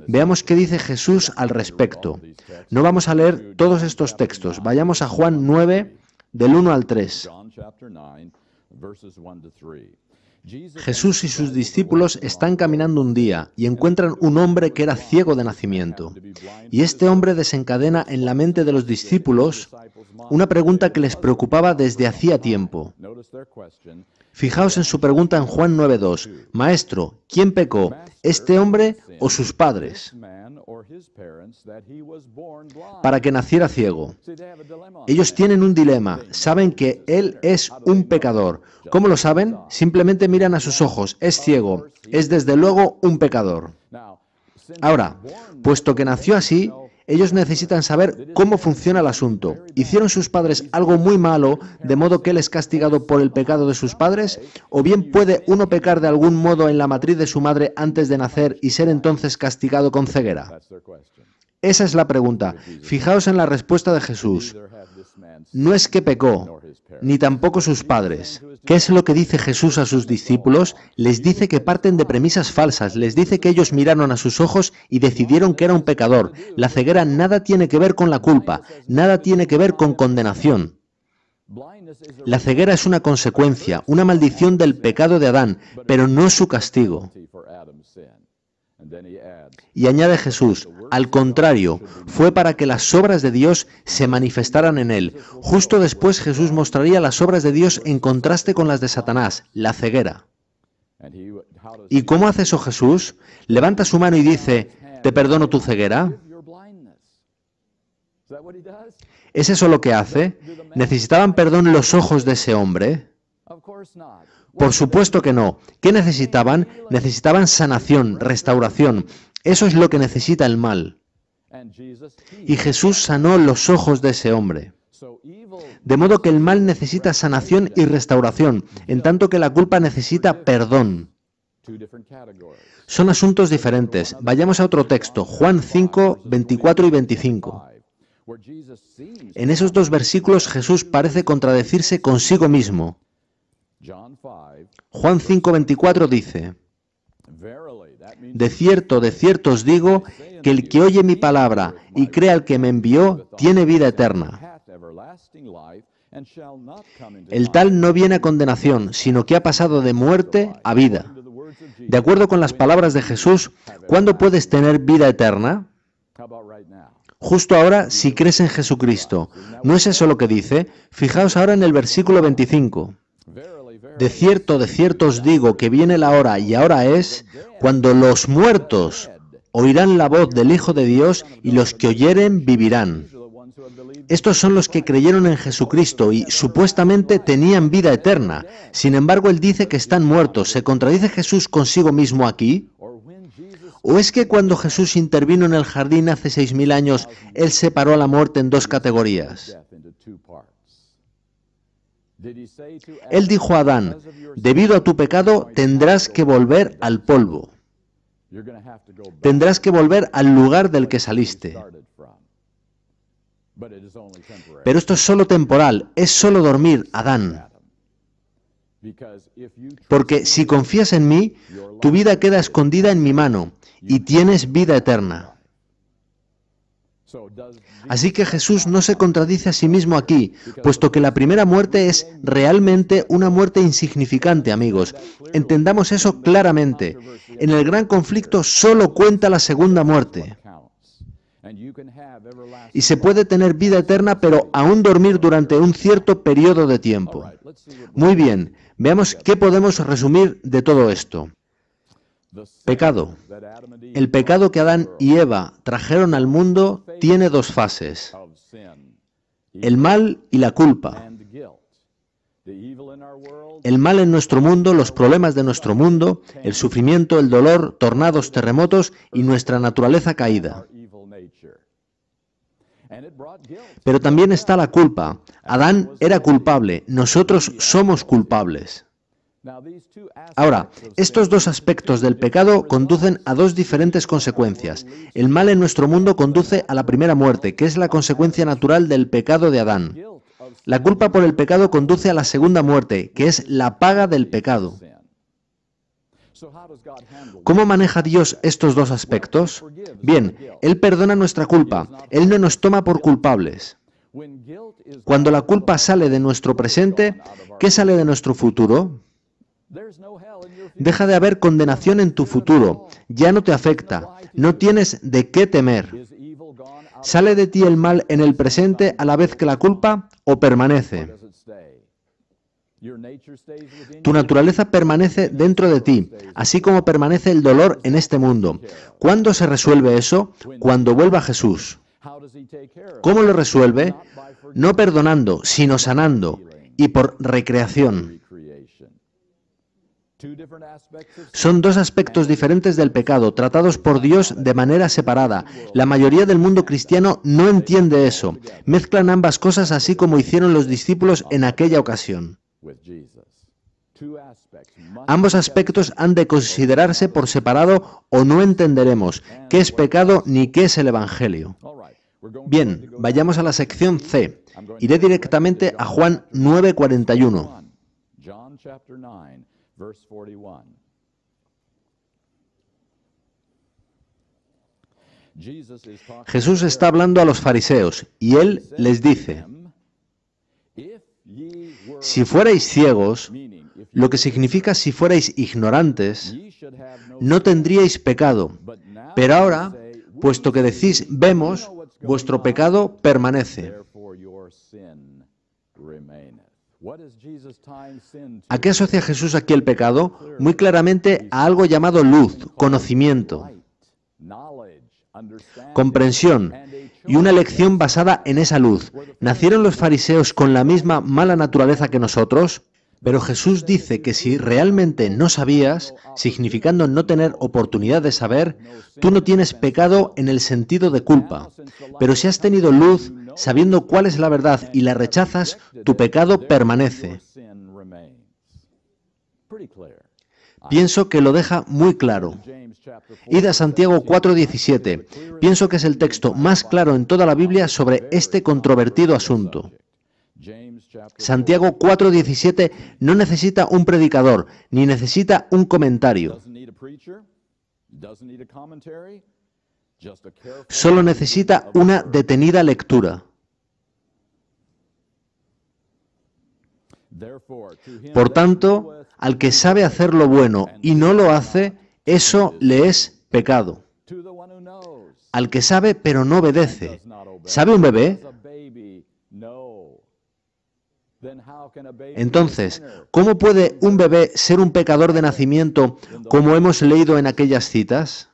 Veamos qué dice Jesús al respecto. No vamos a leer todos estos textos. Vayamos a Juan 9, del 1 al 3. Jesús y sus discípulos están caminando un día y encuentran un hombre que era ciego de nacimiento. Y este hombre desencadena en la mente de los discípulos una pregunta que les preocupaba desde hacía tiempo. Fijaos en su pregunta en Juan 9:2. Maestro, ¿quién pecó, este hombre o sus padres, para que naciera ciego? Ellos tienen un dilema. Saben que él es un pecador. ¿Cómo lo saben? Simplemente miran a sus ojos. Es ciego. Es desde luego un pecador. Ahora, puesto que nació así, ellos necesitan saber cómo funciona el asunto. ¿Hicieron sus padres algo muy malo, de modo que él es castigado por el pecado de sus padres? ¿O bien puede uno pecar de algún modo en la matriz de su madre antes de nacer y ser entonces castigado con ceguera? Esa es la pregunta. Fijaos en la respuesta de Jesús. No es que pecó, ni tampoco sus padres. ¿Qué es lo que dice Jesús a sus discípulos? Les dice que parten de premisas falsas. Les dice que ellos miraron a sus ojos y decidieron que era un pecador. La ceguera nada tiene que ver con la culpa, nada tiene que ver con condenación. La ceguera es una consecuencia, una maldición del pecado de Adán, pero no su castigo. Y añade Jesús, al contrario, fue para que las obras de Dios se manifestaran en él. Justo después Jesús mostraría las obras de Dios en contraste con las de Satanás, la ceguera. ¿Y cómo hace eso Jesús? Levanta su mano y dice, ¿te perdono tu ceguera? ¿Es eso lo que hace? ¿Necesitaban perdón los ojos de ese hombre? Por supuesto que no. ¿Qué necesitaban? Necesitaban sanación, restauración. Eso es lo que necesita el mal. Y Jesús sanó los ojos de ese hombre. De modo que el mal necesita sanación y restauración, en tanto que la culpa necesita perdón. Son asuntos diferentes. Vayamos a otro texto, Juan 5, 24 y 25. En esos dos versículos Jesús parece contradecirse consigo mismo. Juan 5:24 dice, de cierto os digo, que el que oye mi palabra y cree al que me envió, tiene vida eterna. El tal no viene a condenación, sino que ha pasado de muerte a vida. De acuerdo con las palabras de Jesús, ¿cuándo puedes tener vida eterna? Justo ahora, si crees en Jesucristo. ¿No es eso lo que dice? Fijaos ahora en el versículo 25. De cierto os digo que viene la hora, y ahora es, cuando los muertos oirán la voz del Hijo de Dios, y los que oyeren vivirán. Estos son los que creyeron en Jesucristo y supuestamente tenían vida eterna. Sin embargo, Él dice que están muertos. ¿Se contradice Jesús consigo mismo aquí? ¿O es que cuando Jesús intervino en el jardín hace 6.000 años, Él separó a la muerte en dos categorías? Él dijo a Adán, debido a tu pecado tendrás que volver al polvo. Tendrás que volver al lugar del que saliste. Pero esto es solo temporal, es solo dormir, Adán. Porque si confías en mí, tu vida queda escondida en mi mano y tienes vida eterna. Así que Jesús no se contradice a sí mismo aquí, puesto que la primera muerte es realmente una muerte insignificante, amigos. Entendamos eso claramente. En el gran conflicto solo cuenta la segunda muerte. Y se puede tener vida eterna, pero aún dormir durante un cierto periodo de tiempo. Muy bien, veamos qué podemos resumir de todo esto. Pecado. El pecado que Adán y Eva trajeron al mundo tiene dos fases: el mal y la culpa. El mal en nuestro mundo, los problemas de nuestro mundo, el sufrimiento, el dolor, tornados, terremotos y nuestra naturaleza caída. Pero también está la culpa. Adán era culpable, nosotros somos culpables. Ahora, estos dos aspectos del pecado conducen a dos diferentes consecuencias. El mal en nuestro mundo conduce a la primera muerte, que es la consecuencia natural del pecado de Adán. La culpa por el pecado conduce a la segunda muerte, que es la paga del pecado. ¿Cómo maneja Dios estos dos aspectos? Bien, Él perdona nuestra culpa, Él no nos toma por culpables. Cuando la culpa sale de nuestro presente, ¿qué sale de nuestro futuro? Deja de haber condenación en tu futuro, ya no te afecta, no tienes de qué temer. ¿Sale de ti el mal en el presente a la vez que la culpa o permanece? Tu naturaleza permanece dentro de ti, así como permanece el dolor en este mundo. ¿Cuándo se resuelve eso? Cuando vuelva Jesús. ¿Cómo lo resuelve? No perdonando, sino sanando, y por recreación. Son dos aspectos diferentes del pecado, tratados por Dios de manera separada. La mayoría del mundo cristiano no entiende eso. Mezclan ambas cosas así como hicieron los discípulos en aquella ocasión. Ambos aspectos han de considerarse por separado o no entenderemos qué es pecado ni qué es el Evangelio. Bien, vayamos a la sección C. Iré directamente a Juan 9:41. Jesús está hablando a los fariseos y Él les dice: si fuerais ciegos, lo que significa si fuerais ignorantes, no tendríais pecado. Pero ahora, puesto que decís vemos, vuestro pecado permanece. ¿A qué asocia Jesús aquí el pecado? Muy claramente a algo llamado luz, conocimiento, comprensión y una elección basada en esa luz. ¿Nacieron los fariseos con la misma mala naturaleza que nosotros? Pero Jesús dice que si realmente no sabías, significando no tener oportunidad de saber, tú no tienes pecado en el sentido de culpa. Pero si has tenido luz, sabiendo cuál es la verdad y la rechazas, tu pecado permanece. Pienso que lo deja muy claro. Id a Santiago 4:17. Pienso que es el texto más claro en toda la Biblia sobre este controvertido asunto. Santiago 4:17 no necesita un predicador, ni necesita un comentario. Solo necesita una detenida lectura. Por tanto, al que sabe hacer lo bueno y no lo hace, eso le es pecado. Al que sabe pero no obedece. ¿Sabe un bebé? Entonces, ¿cómo puede un bebé ser un pecador de nacimiento, como hemos leído en aquellas citas?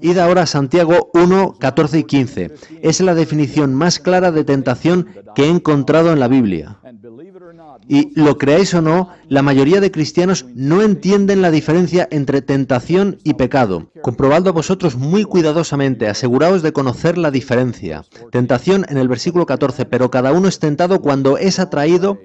Id ahora a Santiago 1, 14 y 15. Es la definición más clara de tentación que he encontrado en la Biblia. Y, lo creáis o no, la mayoría de cristianos no entienden la diferencia entre tentación y pecado. Comprobadlo vosotros muy cuidadosamente, aseguraos de conocer la diferencia. Tentación en el versículo 14, pero cada uno es tentado cuando es atraído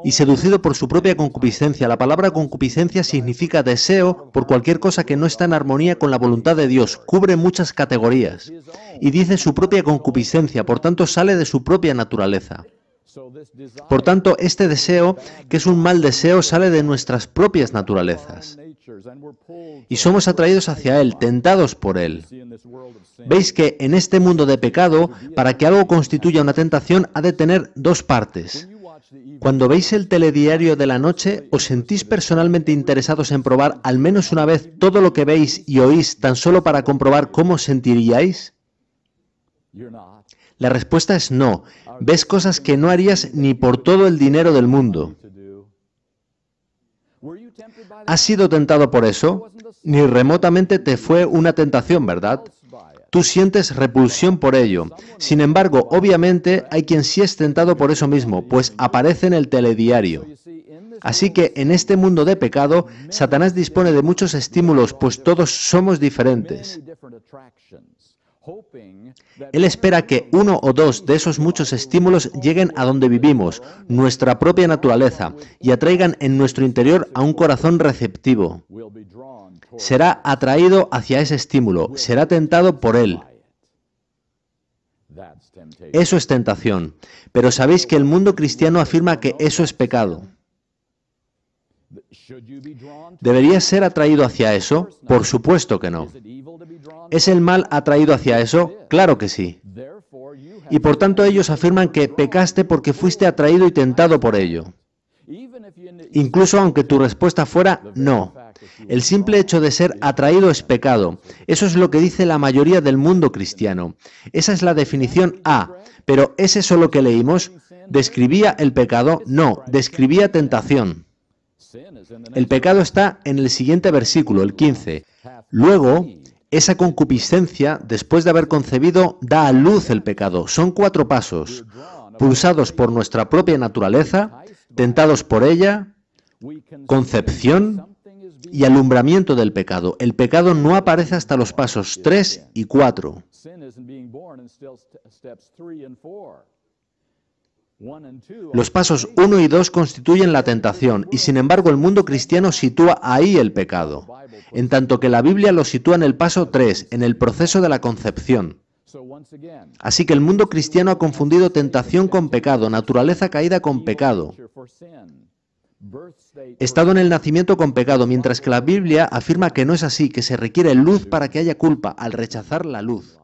y seducido por su propia concupiscencia. La palabra concupiscencia significa deseo por cualquier cosa que no está en armonía con la voluntad de Dios. Cubre muchas categorías. Y dice su propia concupiscencia, por tanto sale de su propia naturaleza. Por tanto, este deseo, que es un mal deseo, sale de nuestras propias naturalezas. Y somos atraídos hacia Él, tentados por Él. Veis que en este mundo de pecado, para que algo constituya una tentación, ha de tener dos partes. Cuando veis el telediario de la noche, ¿os sentís personalmente interesados en probar al menos una vez todo lo que veis y oís tan solo para comprobar cómo sentiríais? La respuesta es no. Ves cosas que no harías ni por todo el dinero del mundo. ¿Has sido tentado por eso? Ni remotamente te fue una tentación, ¿verdad? Tú sientes repulsión por ello. Sin embargo, obviamente hay quien sí es tentado por eso mismo, pues aparece en el telediario. Así que en este mundo de pecado, Satanás dispone de muchos estímulos, pues todos somos diferentes. Él espera que uno o dos de esos muchos estímulos lleguen a donde vivimos, nuestra propia naturaleza, y atraigan en nuestro interior a un corazón receptivo. Será atraído hacia ese estímulo, será tentado por él. Eso es tentación. Pero sabéis que el mundo cristiano afirma que eso es pecado. ¿Deberías ser atraído hacia eso? Por supuesto que no. ¿Es el mal atraído hacia eso? Claro que sí. Y por tanto ellos afirman que pecaste porque fuiste atraído y tentado por ello. Incluso aunque tu respuesta fuera no. El simple hecho de ser atraído es pecado. Eso es lo que dice la mayoría del mundo cristiano. Esa es la definición A. Pero ¿es eso lo que leímos? ¿Describía el pecado? No, describía tentación. El pecado está en el siguiente versículo, el 15. Luego, esa concupiscencia, después de haber concebido, da a luz el pecado. Son 4 pasos, pulsados por nuestra propia naturaleza, tentados por ella, concepción y alumbramiento del pecado. El pecado no aparece hasta los pasos 3 y 4. Los pasos 1 y 2 constituyen la tentación y sin embargo el mundo cristiano sitúa ahí el pecado, en tanto que la Biblia lo sitúa en el paso 3, en el proceso de la concepción. Así que el mundo cristiano ha confundido tentación con pecado, naturaleza caída con pecado, estado en el nacimiento con pecado, mientras que la Biblia afirma que no es así, que se requiere luz para que haya culpa al rechazar la luz.